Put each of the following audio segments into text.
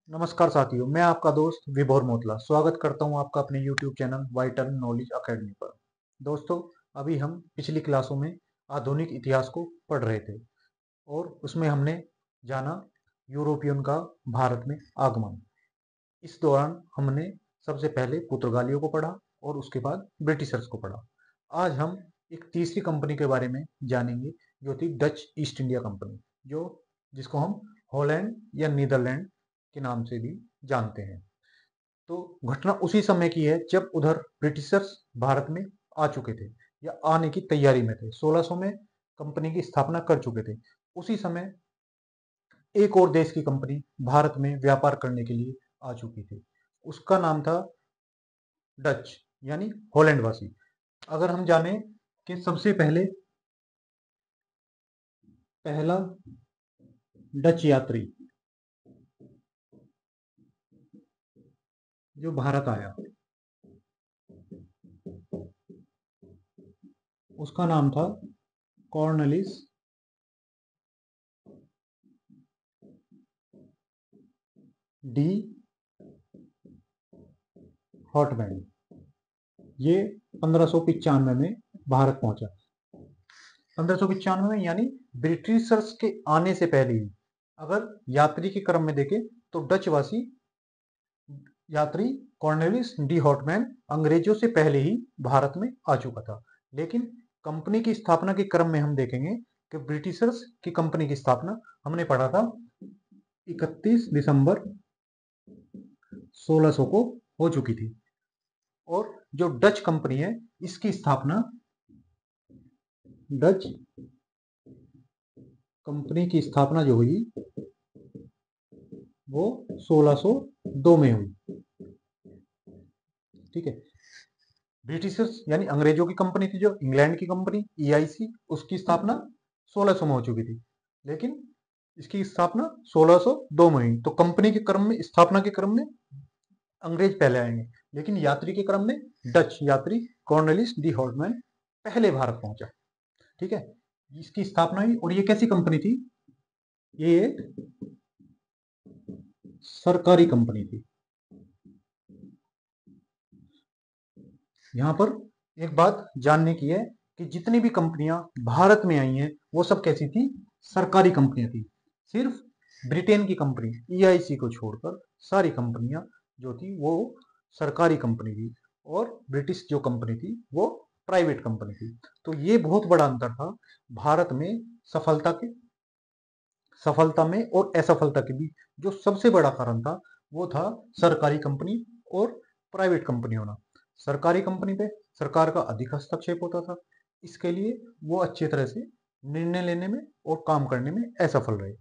नमस्कार साथियों, मैं आपका दोस्त विभोर मोतला स्वागत करता हूं आपका अपने YouTube channel vital knowledge academy पर। दोस्तों, अभी हम पिछली क्लासों में आधुनिक इतिहास को पढ़ रहे थे और उसमें हमने जाना यूरोपियन का भारत में आगमन। इस दौरान हमने सबसे पहले पुर्तगालियों को पढ़ा और उसके बाद ब्रिटिशर्स को पढ़ा। आज हम एक तीसरी कंपनी के बारे में जानेंगे जो थी डच ईस्ट इंडिया कंपनी, जो जिसको हम हॉलैंड या नीदरलैंड के नाम से भी जानते हैं। तो घटना उसी समय की है जब उधर ब्रिटिशर्स भारत में आ चुके थे या आने की तैयारी में थे। 1600 में कंपनी की स्थापना कर चुके थे। उसी समय एक और देश की कंपनी भारत में व्यापार करने के लिए आ चुकी थी। उसका नाम था डच, यानी हॉलैंड वासी। अगर हम जाने कि सबसे पहले पहला डच यात्री जो भारत आया, उसका नाम था कॉर्नलिस डी हॉटमैन। ये 1595 में भारत पहुंचा। 1595 में, यानी ब्रिटिशर्स के आने से पहले ही। अगर यात्री के क्रम में देखें तो डच वासी यात्री कॉर्नेलिस डी हॉटमैन अंग्रेजों से पहले ही भारत में आ चुका था। लेकिन कंपनी की स्थापना के क्रम में हम देखेंगे कि ब्रिटिशर्स की कंपनी की स्थापना हमने पढ़ा था 31 दिसंबर 1600 को हो चुकी थी। और जो डच कंपनी है, इसकी स्थापना डच कंपनी की स्थापना जो हुई वो 1602 में हुई। ठीक है। ब्रिटिशर्स यानी अंग्रेजों की कंपनी थी, जो इंग्लैंड की कंपनी ईआईसी, उसकी स्थापना 1600 में हो चुकी थी। लेकिन इसकी स्थापना 1602 में हुई। तो कंपनी के क्रम में, स्थापना के क्रम में अंग्रेज पहले आएंगे, लेकिन यात्री के क्रम में डच यात्री कॉर्नेलिस डी हॉटमैन पहले भारत पहुंचा। ठीक है। इसकी स्थापना हुई और ये कैसी कंपनी थी? ये एक सरकारी कंपनी थी। यहां पर एक बात जानने की है कि जितनी भी कंपनियां भारत में आई हैं वो सब कैसी थी? सरकारी कंपनियां थी। सिर्फ ब्रिटेन की कंपनी ईआईसी को छोड़कर सारी कंपनियां जो थी वो सरकारी कंपनी थी और ब्रिटिश जो कंपनी थी वो प्राइवेट कंपनी थी। तो ये बहुत बड़ा अंतर था भारत में सफलता में और असफलता के बीच। जो सबसे बड़ा कारण था वो था सरकारी कंपनी और प्राइवेट कंपनी होना। सरकारी कंपनी पे सरकार का अधिक हस्तक्षेप होता था, इसके लिए वो अच्छी तरह से निर्णय लेने में और काम करने में असफल रहे।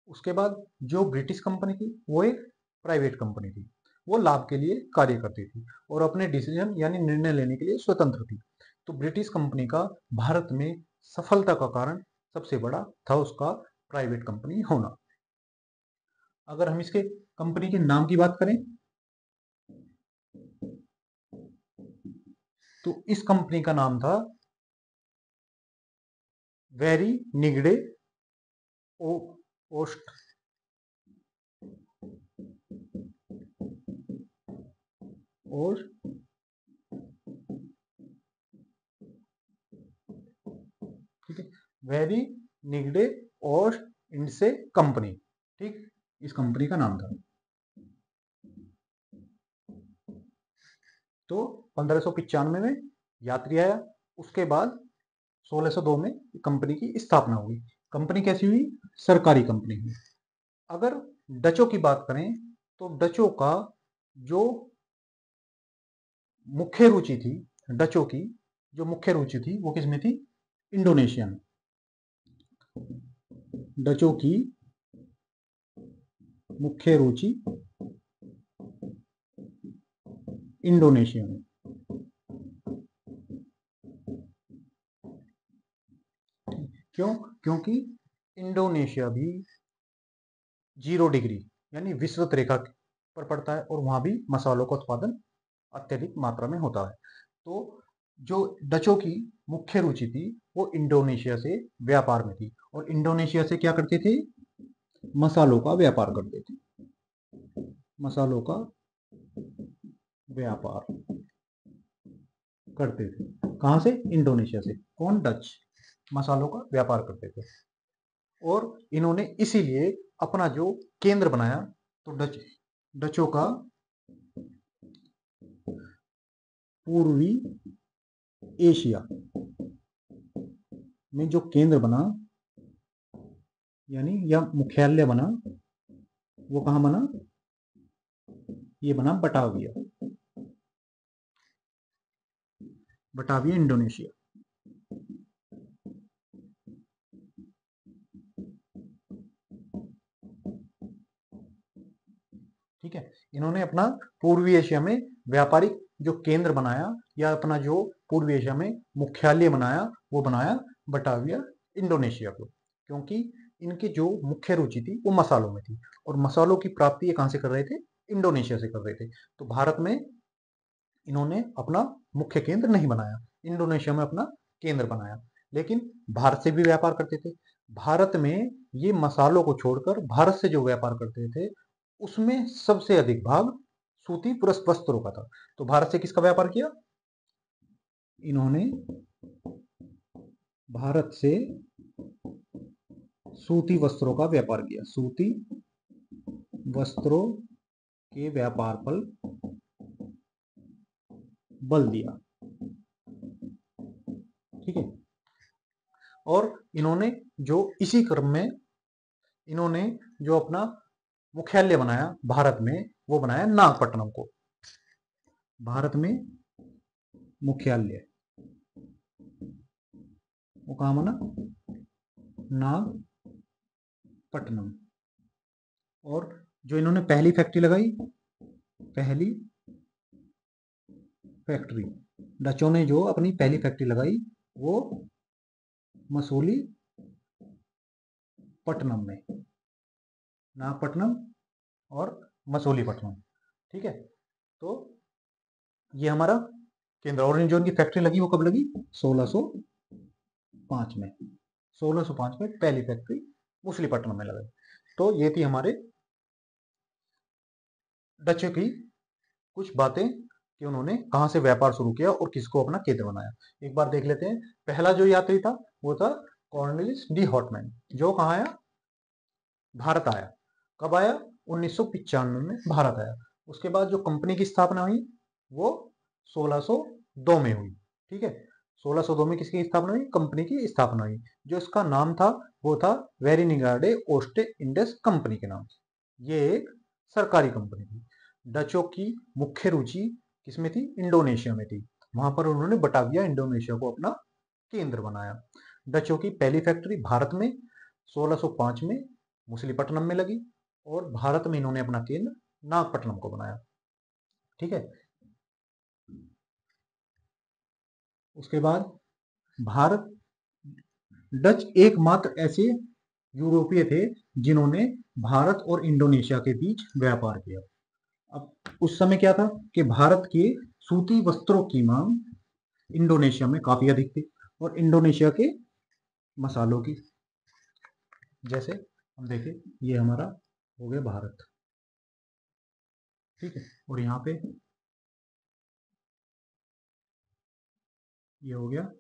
उसके बाद जो ब्रिटिश कंपनी थी वो एक प्राइवेट कंपनी थी। वो लाभ के लिए कार्य करती थी और अपने डिसीजन यानी निर्णय लेने के लिए स्वतंत्र थी। तो ब्रिटिश कंपनी का भारत में सफलता का कारण सबसे बड़ा था उसका प्राइवेट कंपनी होना। अगर हम इसके कंपनी के नाम की बात करें तो इस कंपनी का नाम था वेरी निगड़े ओ ओस्ट और ठीक है, वेरी निगड़े ओस्ट इंडसे कंपनी। ठीक, इस कंपनी का नाम था। तो 1595 में यात्री आया, उसके बाद 1602 में कंपनी की स्थापना हुई। कंपनी कैसी हुई? सरकारी कंपनी हुई। अगर डचों की बात करें तो डचों का जो मुख्य रुचि थी, डचों की जो मुख्य रुचि थी वो किसमें थी? इंडोनेशिया में। डचों की मुख्य रुचि इंडोनेशिया में। क्यों? क्योंकि इंडोनेशिया भी 0 डिग्री यानी विषुवत रेखा पर पड़ता है और वहां भी मसालों का उत्पादन अत्यधिक मात्रा में होता है। तो जो डचों की मुख्य रुचि थी वो इंडोनेशिया से व्यापार में थी और इंडोनेशिया से क्या करते थे? मसालों का व्यापार करते थे। मसालों का व्यापार करते थे। कहां से? इंडोनेशिया से। कौन? डच मसालों का व्यापार करते थे। और इन्होंने इसीलिए अपना जो केंद्र बनाया, तो डचों का पूर्वी एशिया में जो केंद्र बना, यानी या मुख्यालय बना, वो कहां बना? ये बना बटाविया, बटाविया इंडोनेशिया। ठीक है, इन्होंने अपना पूर्वी एशिया में व्यापारिक जो केंद्र बनाया, या अपना जो पूर्वी एशिया में मुख्यालय बनाया, वो बनाया बटाविया इंडोनेशिया को। क्योंकि इनकी जो मुख्य रुचि थी वो मसालों में थी, और मसालों की प्राप्ति ये कहां से कर रहे थे? इंडोनेशिया से कर रहे थे। तो भारत में इन्होंने अपना मुख्य केंद्र नहीं बनाया, इंडोनेशिया में अपना केंद्र बनाया। लेकिन भारत से भी व्यापार करते थे। भारत में ये मसालों को छोड़कर भारत से जो व्यापार करते थे, उसमें सबसे अधिक भाग सूती पुरुष वस्त्रों का था। तो भारत से किसका व्यापार किया? इन्होंने भारत से सूती वस्त्रों का व्यापार किया, सूती वस्त्रों के व्यापार पर बल दिया। ठीक है, और इन्होंने जो इसी क्रम में इन्होंने जो अपना मुख्यालय बनाया भारत में, वो बनाया नागपट्टनम को। भारत में मुख्यालय वो कहां बना? नागपट्टनम। और जो इन्होंने पहली फैक्ट्री लगाई, पहली फैक्ट्री डचों ने जो अपनी पहली फैक्ट्री लगाई, वो मसूली पट्टनम में, नागपट्टनम और मसूलीपट्टनम। ठीक है, तो ये हमारा केंद्र। और जो इनकी फैक्ट्री लगी वो कब लगी? 1605 में। 1605 में पहली फैक्ट्री मसूलीपट्टनम में लगाई। तो ये थी हमारे डच की कुछ बातें कि उन्होंने कहां से व्यापार शुरू किया और किसको अपना केंद्र बनाया। एक बार देख लेते हैं। पहला जो यात्री था वो था कॉर्नलिस डी हॉटमैन, जो कहां आया? भारत आया। कब आया? 1995 में भारत आया। उसके बाद जो कंपनी की स्थापना हुई वो 1602 में हुई। ठीक है, 1602 में किसकी स्थापना हुई? कंपनी की स्थापना हुई। जो इसका नाम था वो था वेरिनिगार्डे ओस्टे इंडस कंपनी के नाम से। ये एक सरकारी कंपनी थी। डचों की मुख्य रुचि किसमें थी? इंडोनेशिया में थी। वहां पर उन्होंने बटाविया इंडोनेशिया को अपना केंद्र बनाया। डचों की पहली फैक्ट्री भारत में 1605 में मछलीपट्टनम में लगी, और भारत में इन्होंने अपना केंद्र नागपट्टनम को बनाया। ठीक है, उसके बाद भारत डच एकमात्र ऐसे यूरोपीय थे जिन्होंने भारत और इंडोनेशिया के बीच व्यापार किया। अब उस समय क्या था कि भारत के सूती वस्त्रों की मांग इंडोनेशिया में काफी अधिक थी, और इंडोनेशिया के मसालों की। जैसे हम देखें, ये हमारा हो गया भारत। ठीक है, और यहाँ पे ये हो गया,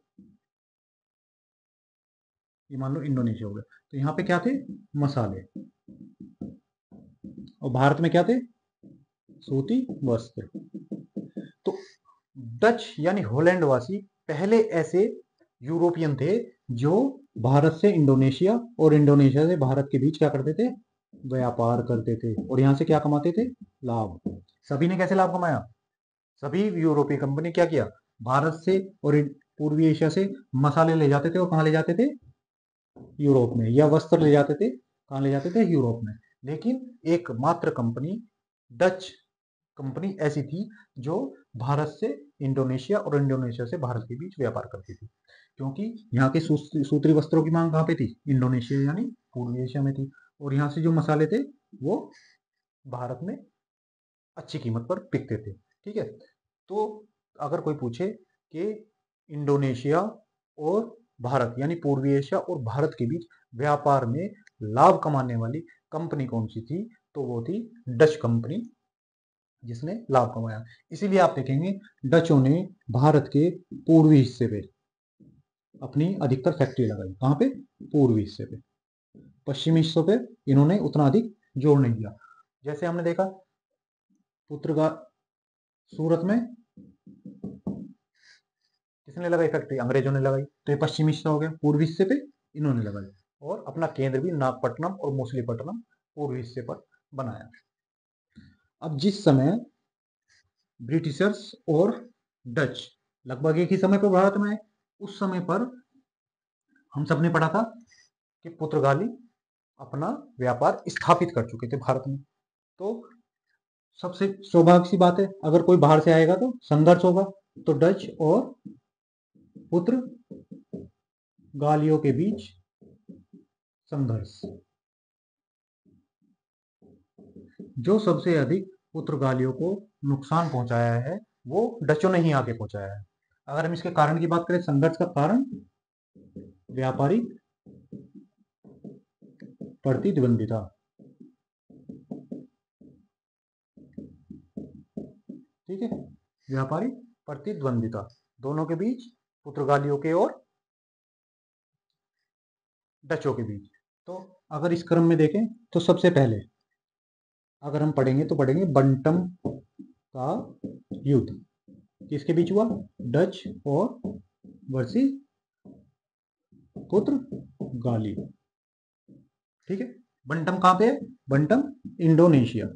ये मान लो इंडोनेशिया हो गया। तो यहाँ पे क्या थे? मसाले। और भारत में क्या थे? सूती वस्त्र। तो डच यानी हॉलैंड वासी पहले ऐसे यूरोपियन थे जो भारत से इंडोनेशिया और इंडोनेशिया से भारत के बीच क्या करते थे? व्यापार करते थे, और यहां से क्या कमाते थे? लाभ। सभी ने कैसे लाभ कमाया? सभी यूरोपीय कंपनी क्या किया? भारत से और पूर्वी एशिया से मसाले ले जाते थे, और कहां ले जाते थे? यूरोप में। या वस्त्र ले जाते थे, कहां ले जाते थे? यूरोप में। लेकिन एकमात्र कंपनी, डच कंपनी ऐसी थी जो भारत से इंडोनेशिया और इंडोनेशिया से भारत के बीच व्यापार करती थी। क्योंकि यहाँ के सूत्री वस्त्रों की मांग कहाँ पे थी? इंडोनेशिया यानी पूर्वी एशिया में थी। और यहाँ से जो मसाले थे वो भारत में अच्छी कीमत पर बिकते थे। ठीक है, तो अगर कोई पूछे कि इंडोनेशिया और भारत यानी पूर्वी एशिया और भारत के बीच व्यापार में लाभ कमाने वाली कंपनी कौन सी थी, तो वो थी डच कंपनी। जिसने लाभ कमाया। इसीलिए आप देखेंगे डचों ने भारत के पूर्वी हिस्से पे अपनी अधिकतर फैक्ट्री लगाई। कहाँ पे? पूर्वी हिस्से पे। पश्चिमी हिस्सों पे इन्होंने उतना अधिक जोर नहीं दिया। जैसे हमने देखा पुत्रगा सूरत में किसने लगाई फैक्ट्री? अंग्रेजों ने लगाई। तो ये पश्चिमी हिस्सा हो गया, पूर्वी हिस्से पे इन्होंने लगाई। और अपना केंद्र भी नागपट्टनम और मछलीपट्टनम पूर्वी हिस्से पर बनाया। अब जिस समय ब्रिटिशर्स और डच लगभग एक ही समय पर भारत में आए, उस समय पर हम सबने पढ़ा था कि पुर्तगाली अपना व्यापार स्थापित कर चुके थे भारत में। तो सबसे सौभाग्य सी बात है, अगर कोई बाहर से आएगा तो संघर्ष होगा। तो डच और पुर्तगालियों के बीच संघर्ष। जो सबसे अधिक पुर्तगालियों को नुकसान पहुंचाया है वो डचों ने ही आके पहुंचाया है। अगर हम इसके कारण की बात करें, संघर्ष का कारण व्यापारिक प्रतिद्वंदिता। ठीक है, व्यापारिक प्रतिद्वंदिता दोनों के बीच, पुर्तगालियों के और डचों के बीच। तो अगर इस क्रम में देखें तो सबसे पहले अगर हम पढ़ेंगे तो पढ़ेंगे बंटम का युद्ध। किसके बीच हुआ? डच और वर्सेस पुर्तगाली। ठीक है, बंटम कहां पे है? बंटम इंडोनेशिया।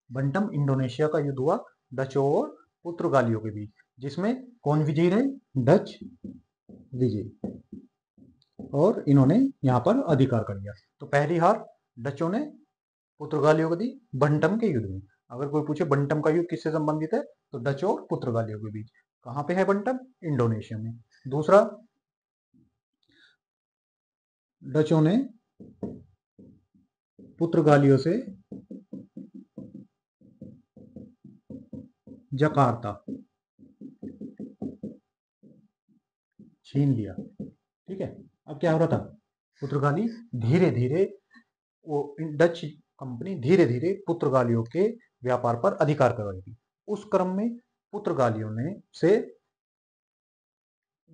बंटम इंडोनेशिया का युद्ध हुआ डचों और पुर्तगालियों के बीच, जिसमें कौन विजयी रहे? डच विजयी, और इन्होंने यहां पर अधिकार कर लिया। तो पहली हार डचों ने पुर्तगालियों को दी बंटम के युद्ध में। अगर कोई पूछे बंटम का युद्ध किससे संबंधित है, तो डच और पुर्तगालियों के बीच। कहां पे है बंटम? इंडोनेशिया में। दूसरा, डचों ने पुर्तगालियों से जकार्ता छीन लिया। ठीक है, अब क्या हो रहा था? पुर्तगाली धीरे धीरे, वो डच कंपनी धीरे धीरे पुर्तगालियों के व्यापार पर अधिकार कर रही थी। उस क्रम में पुर्तगालियों ने से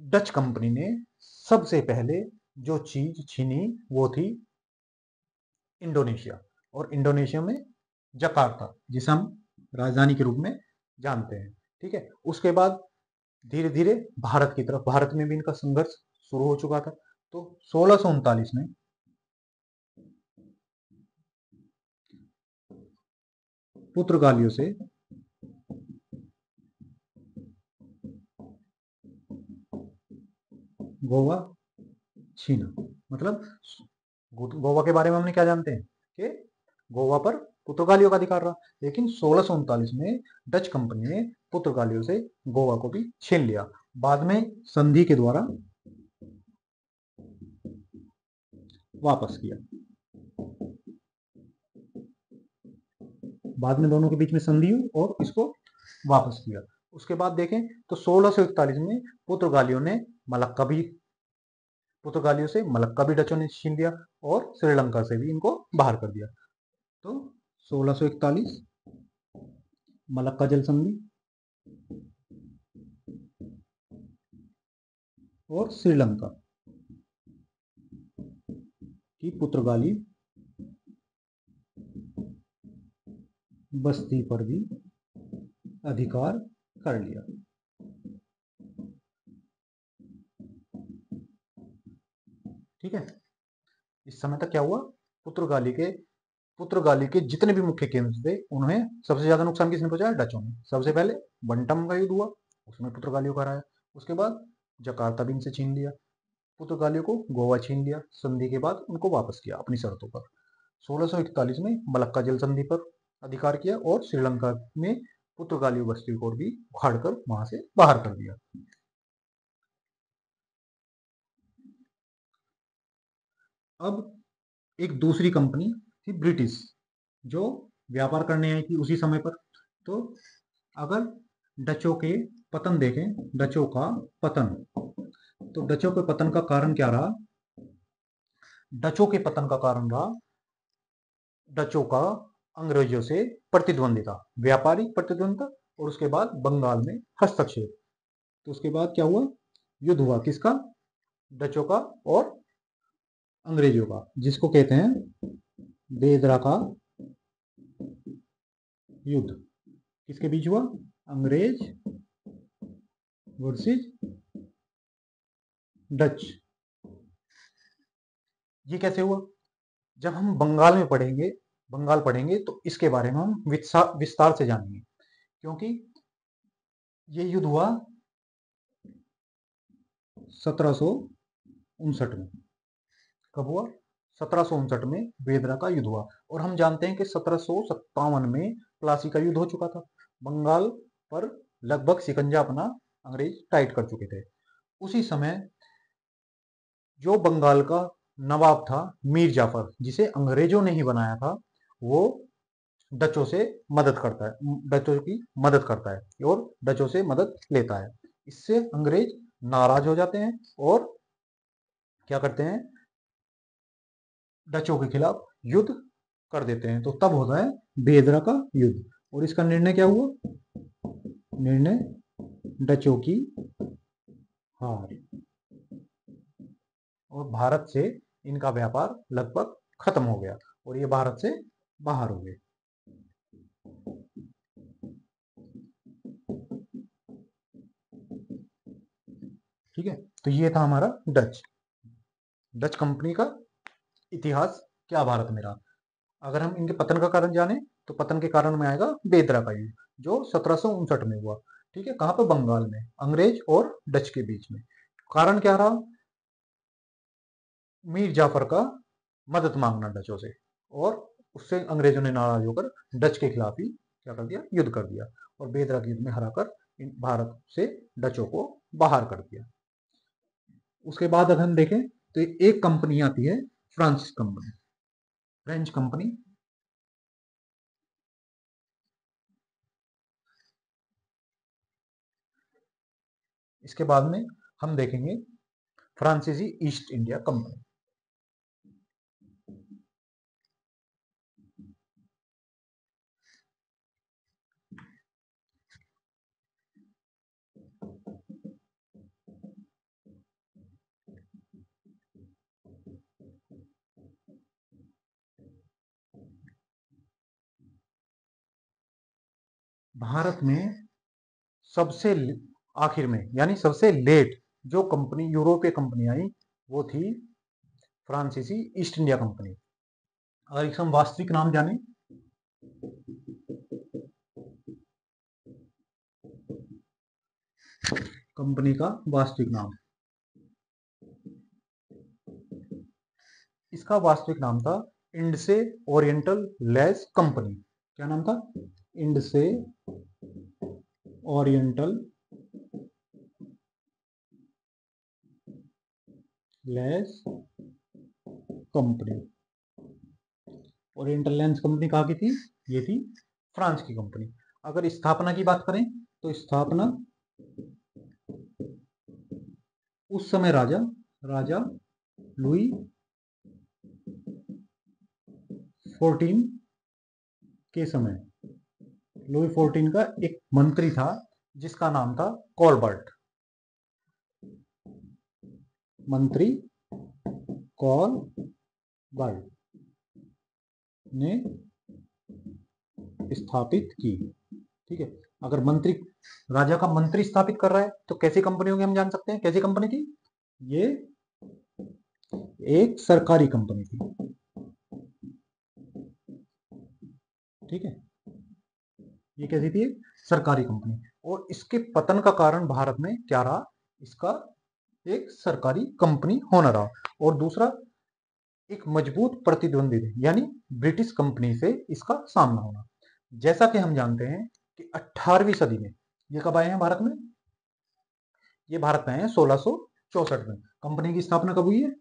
डच कंपनी ने सबसे पहले जो चीज छीनी वो थी इंडोनेशिया, और इंडोनेशिया में जकार्ता, जिसे हम राजधानी के रूप में जानते हैं। ठीक है, उसके बाद धीरे धीरे भारत की तरफ, भारत में भी इनका संघर्ष शुरू हो चुका था। तो 1639 में पुर्तगालियों से गोवा छीना। मतलब गोवा के बारे में हमने क्या जानते हैं कि गोवा पर पुर्तगालियों का अधिकार रहा, लेकिन 1639 में डच कंपनी ने पुर्तगालियों से गोवा को भी छीन लिया। बाद में संधि के द्वारा वापस किया। बाद में दोनों के बीच में संधि हुई और इसको वापस किया। उसके बाद देखें तो 1641 में पुर्तगालियों से मलक्का भी डचों ने छीन लिया, और श्रीलंका से भी इनको बाहर कर दिया। तो 1641 मलक्का जल संधि और श्रीलंका की पुर्तगाली बस्ती पर भी अधिकार कर लिया। ठीक है, इस समय तक क्या हुआ? पुर्तगाली के जितने भी मुख्य केंद्र थे उन्हें सबसे ज्यादा नुकसान किसने पहुंचाया? डचों ने। सबसे पहले बंटम का युद्ध हुआ, उसमें पुर्तगालियों को हराया। उसके बाद जकार्ता भी इनसे छीन लिया, पुर्तगालियों को गोवा छीन लिया, संधि के बाद उनको वापस किया अपनी शर्तों पर। 1641 में मलक्का जल संधि पर अधिकार किया, और श्रीलंका में पुर्तगाली बस्ती को भी उखाड़कर वहां से बाहर कर दिया। अब एक दूसरी कंपनी थी ब्रिटिश, जो व्यापार करने आई थी उसी समय पर। तो अगर डचों के पतन देखें, डचों का पतन, तो डचों के पतन का कारण क्या रहा? डचों के पतन का कारण रहा डचों का अंग्रेजों से प्रतिद्वंदिता, व्यापारिक प्रतिद्वंदिता, और उसके बाद बंगाल में हस्तक्षेप। तो उसके बाद क्या हुआ, युद्ध हुआ, किसका, डचों का और अंग्रेजों का, जिसको कहते हैं बेदरा का युद्ध। किसके बीच हुआ, अंग्रेज वर्सेस डच। ये कैसे हुआ, जब हम बंगाल में पढ़ेंगे, बंगाल पढ़ेंगे तो इसके बारे में हम विस्तार से जानेंगे, क्योंकि ये युद्ध हुआ 1759 में। कब हुआ, 1759 में बेदरा का युद्ध हुआ। और हम जानते हैं कि 1757 में प्लासी का युद्ध हो चुका था। बंगाल पर लगभग शिकंजा अपना अंग्रेज टाइट कर चुके थे। उसी समय जो बंगाल का नवाब था मीर जाफर, जिसे अंग्रेजों ने ही बनाया था, वो डचों से मदद करता है, डचों की मदद करता है और डचों से मदद लेता है। इससे अंग्रेज नाराज हो जाते हैं और क्या करते हैं, डचों के खिलाफ युद्ध कर देते हैं। तो तब होता है बेदरा का युद्ध। और इसका निर्णय क्या हुआ, निर्णय डचों की हार, और भारत से इनका व्यापार लगभग खत्म हो गया और ये भारत से बाहर हो गए। ठीक है, तो ये था हमारा डच डच कंपनी का इतिहास क्या भारत में रहा। अगर हम इनके पतन का कारण जाने तो पतन के कारण में आएगा बेदरा का युद्ध, जो 1759 में हुआ। ठीक है, कहां पे, बंगाल में, अंग्रेज और डच के बीच में। कारण क्या रहा, मीर जाफर का मदद मांगना डचों से, और उससे अंग्रेजों ने नाराज होकर डच के खिलाफ ही क्या कर दिया, युद्ध कर दिया, और बेदरा के युद्ध में हराकर भारत से डचों को बाहर कर दिया। उसके बाद अगर हम देखें तो एक कंपनी आती है, फ्रांसिस कंपनी, फ्रेंच कंपनी। इसके बाद में हम देखेंगे फ्रांसीसी ईस्ट इंडिया कंपनी। भारत में सबसे आखिर में, यानी सबसे लेट जो कंपनी, यूरोपीय कंपनी आई, वो थी फ्रांसीसी ईस्ट इंडिया कंपनी। अगर इसका हम वास्तविक नाम जाने, कंपनी का वास्तविक नाम, इसका वास्तविक नाम था इंडसे ओरिएंटल लेस कंपनी। क्या नाम था, इंडसे oriental lens company. Oriental lens company कहाँ की थी, ये थी फ्रांस की कंपनी। अगर स्थापना की बात करें तो स्थापना उस समय राजा राजा लुई 14 के समय, लुई 14 का एक मंत्री था जिसका नाम था कॉलबर्ट, मंत्री कॉलबर्ट ने स्थापित की। ठीक है, अगर मंत्री, राजा का मंत्री स्थापित कर रहा है तो कैसी कंपनी होगी, हम जान सकते हैं कैसी कंपनी थी, ये एक सरकारी कंपनी थी। ठीक है, ये कैसी थी, सरकारी कंपनी। और इसके पतन का कारण भारत में क्या रहा, इसका एक सरकारी कंपनी होना रहा, और दूसरा एक मजबूत प्रतिद्वंदी थे, यानी ब्रिटिश कंपनी से इसका सामना होना। जैसा कि हम जानते हैं कि 18वीं सदी में ये कब आए हैं भारत में, ये भारत में आए हैं 1664 में। कंपनी की स्थापना कब हुई है,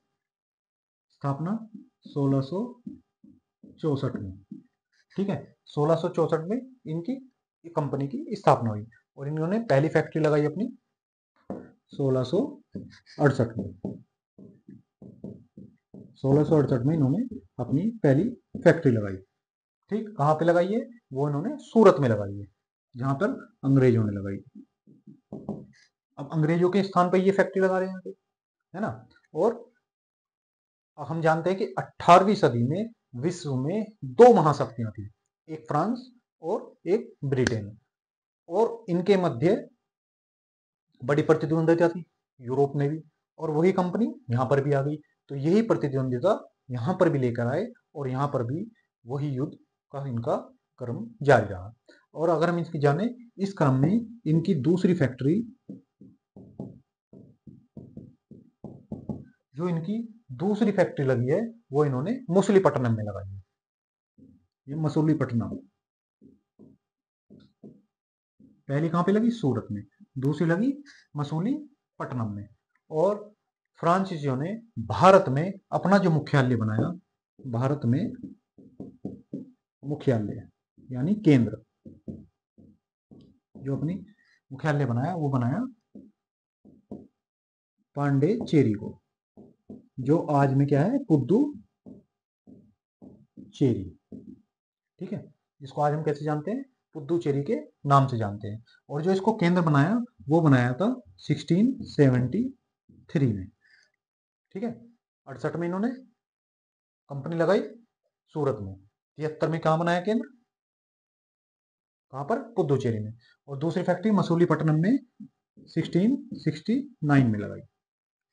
स्थापना 1664 में। ठीक है, 1664 में इनकी कंपनी की स्थापना हुई, और इन्होंने पहली फैक्ट्री लगाई अपनी 1668 में। 1668 में इन्होंने अपनी पहली फैक्ट्री लगाई। ठीक, कहाँ पे लगाई है? वो इन्होंने सूरत में लगाई है, जहां पर अंग्रेजों ने लगाई। अब अंग्रेजों के स्थान पर ये फैक्ट्री लगा रहे हैं यहाँ पे, है ना। और हम जानते हैं कि 18वीं सदी में विश्व में दो महाशक्तियां थी, एक फ्रांस और एक ब्रिटेन, और इनके मध्य बड़ी प्रतिद्वंदिता थी यूरोप में भी, और वही कंपनी यहाँ पर भी आ गई, तो यही प्रतिद्वंदिता यहाँ पर भी लेकर आए, और यहाँ पर भी वही युद्ध का इनका क्रम जारी रहा। और अगर हम इसकी जाने, इस क्रम में इनकी दूसरी फैक्ट्री, जो इनकी दूसरी फैक्ट्री लगी है, वो इन्होंने मछलीपट्टनम में लगाई है। ये मछलीपट्टनम, पहली कहां पे लगी? सूरत में, दूसरी लगी मसूलीपट्टनम में। और फ्रांसीसियों ने भारत में अपना जो मुख्यालय बनाया, भारत में मुख्यालय यानी केंद्र, जो अपनी मुख्यालय बनाया वो बनाया पांडेचेरी को, जो आज में क्या है? पुद्दुचेरी। ठीक है, इसको आज हम कैसे जानते हैं? पुद्दुचेरी के नाम से जानते हैं। और जो इसको केंद्र बनाया, वो बनाया था 1673 में। ठीक है, 68 में इन्होंने कंपनी लगाई सूरत में, 73 में कहां बनाया केंद्र? कहां पर? पुद्दुचेरी में। और दूसरी फैक्ट्री मसूलीपट्टनम में 1669 में लगाई।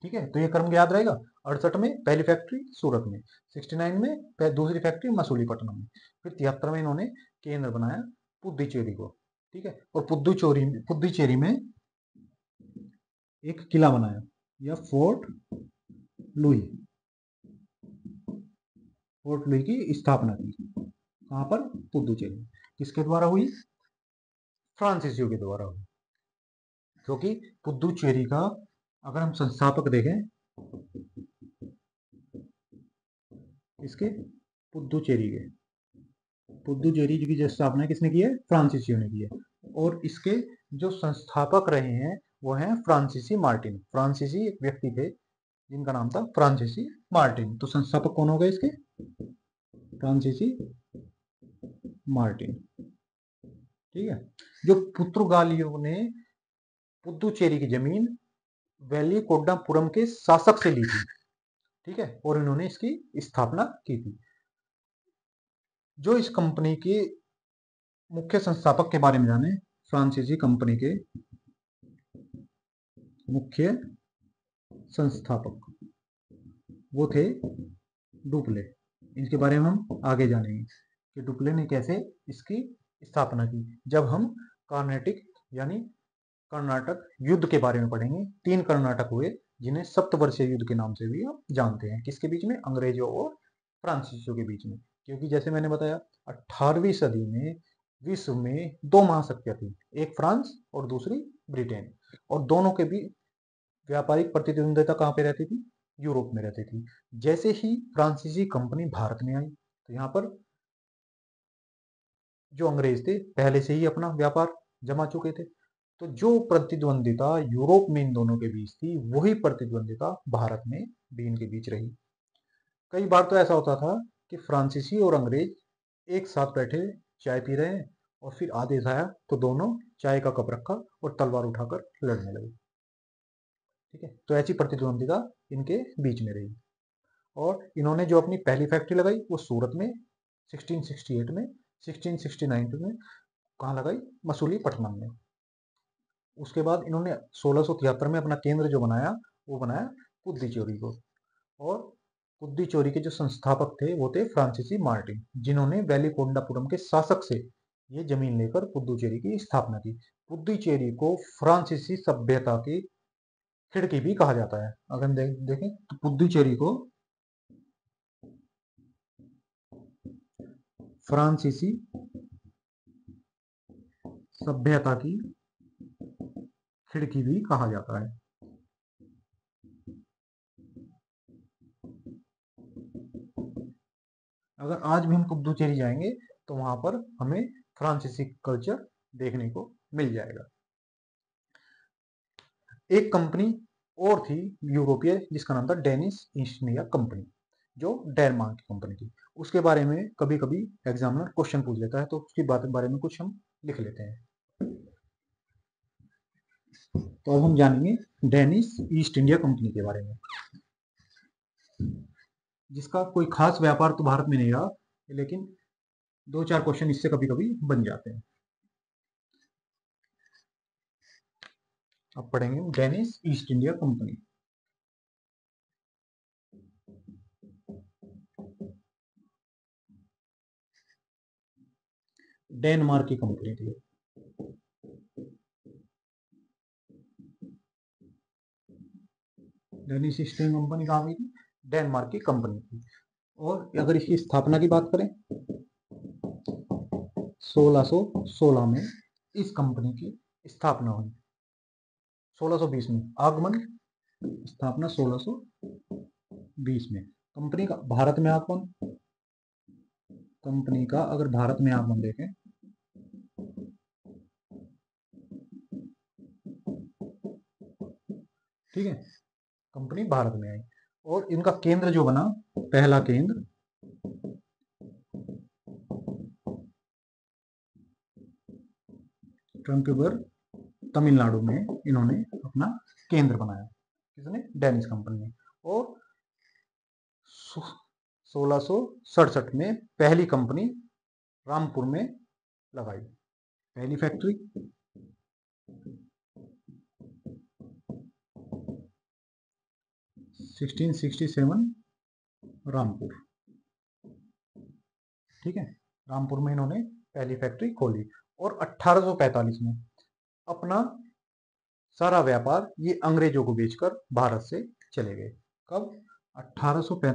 ठीक है, तो ये क्रम याद रहेगा। 68 में पहली फैक्ट्री सूरत में, 69 में दूसरी फैक्ट्री मसूलीपट्टनम में, फिर 73 में इन्होंने केंद्र बनाया पुद्दुचेरी को। ठीक है, और पुद्दुचेरी में एक किला बनाया, या फोर्ट लुई की स्थापना की। कहां पर? पुद्दुचेरी। किसके द्वारा हुई? फ्रांसीसियों के द्वारा हुई। क्योंकि पुद्दुचेरी का अगर हम संस्थापक देखें, इसके पुद्दुचेरी की जो स्थापना किसने की है? फ्रांसीसियों ने की है। और इसके जो संस्थापक रहे हैं वो हैं फ्रांसीसी मार्टिन। फ्रांसीसी एक व्यक्ति थे जिनका नाम था फ्रांसीसी मार्टिन। तो संस्थापक कौन हो गए इसके? फ्रांसीसी मार्टिन। ठीक है, जो पुर्तगालियों ने पुद्दुचेरी की जमीन वेलिकोडापुरम के शासक से ली थी। ठीक है, और इन्होंने इसकी स्थापना की थी। जो इस कंपनी के मुख्य संस्थापक के बारे में जाने, फ्रांसीसी कंपनी के मुख्य संस्थापक वो थे डुप्ले। इनके बारे में हम आगे जानेंगे कि डुप्ले ने कैसे इसकी स्थापना की, जब हम कार्नेटिक यानी कर्नाटक युद्ध के बारे में पढ़ेंगे। 3 कर्नाटक हुए जिन्हें सप्तवर्षीय युद्ध के नाम से भी हम जानते हैं। किसके बीच में? अंग्रेजों और फ्रांसीसियों के बीच में। क्योंकि जैसे मैंने बताया, 18वीं सदी में विश्व में दो महाशक्तियां थी, एक फ्रांस और दूसरी ब्रिटेन, और दोनों के भी व्यापारिक प्रतिद्वंदिता कहाँ पे रहती थी? यूरोप में रहती थी। जैसे ही फ्रांसीसी कंपनी भारत में आई, तो यहाँ पर जो अंग्रेज थे पहले से ही अपना व्यापार जमा चुके थे, तो जो प्रतिद्वंदिता यूरोप में इन दोनों के बीच थी, वही प्रतिद्वंदिता भारत में भी इनके बीच रही। कई बार तो ऐसा होता था कि फ्रांसीसी और अंग्रेज एक साथ बैठे चाय पी रहे हैं, और फिर आदेश आया तो दोनों चाय का कप रखा और तलवार उठाकर लड़ने लगे। ठीक है, तो ऐसी प्रतिद्वंदिता इनके बीच में रही। और इन्होंने जो अपनी पहली फैक्ट्री लगाई वो सूरत में 1668 में, 1669 में कहाँ लगाई? मसूलीपट्टनम में। उसके बाद इन्होंने 1673 में अपना केंद्र जो बनाया वो बनाया पुद्दुचेरी को। और पुद्दुचेरी के जो संस्थापक थे वो थे फ्रांसीसी मार्टिन, जिन्होंने वेलिकोडापुरम के शासक से ये जमीन लेकर पुद्दुचेरी की स्थापना की। पुद्दुचेरी को फ्रांसीसी सभ्यता की खिड़की भी कहा जाता है। अगर हम देखें तो पुद्दुचेरी को फ्रांसीसी सभ्यता की खिड़की भी कहा जाता है। अगर आज भी हम पुद्दुचेरी जाएंगे तो वहां पर हमें फ्रांसीसी कल्चर देखने को मिल जाएगा। एक कंपनी और थी यूरोपीय, जिसका नाम था डेनिश ईस्ट इंडिया कंपनी। जो डेनमार्क की कंपनी थी। उसके बारे में कभी कभी एग्जामिनर क्वेश्चन पूछ लेता है, तो उसकी बारे में कुछ हम लिख लेते हैं। तो अब हम जानेंगे डेनिश ईस्ट इंडिया कंपनी के बारे में, जिसका कोई खास व्यापार तो भारत में नहीं रहा, लेकिन 2-4 क्वेश्चन इससे कभी कभी बन जाते हैं। अब पढ़ेंगे Danish east India company. Denmark की कंपनी थी। डेनिश ईस्ट इंडिया कंपनी कहाँ हुई थी? डेनमार्क की कंपनी थी। और अगर इसकी स्थापना की बात करें, 1616 में इस कंपनी की स्थापना हुई। 1620 में आगमन, स्थापना 1620 में। कंपनी का भारत में आगमन, कंपनी का अगर भारत में आगमन देखें, ठीक है, कंपनी भारत में आई। और इनका केंद्र जो बना, पहला केंद्र ट्रंकबर, तमिलनाडु में इन्होंने अपना केंद्र बनाया। किसने? डेनिश कंपनी ने। और 1667 में पहली कंपनी रामपुर में लगाई, पहली फैक्ट्री। 1667 रामपुर, ठीक है, रामपुर में इन्होंने पहली फैक्ट्री खोली। और 1845 में अपना सारा व्यापार ये अंग्रेजों को बेचकर भारत से चले गए। कब? 1845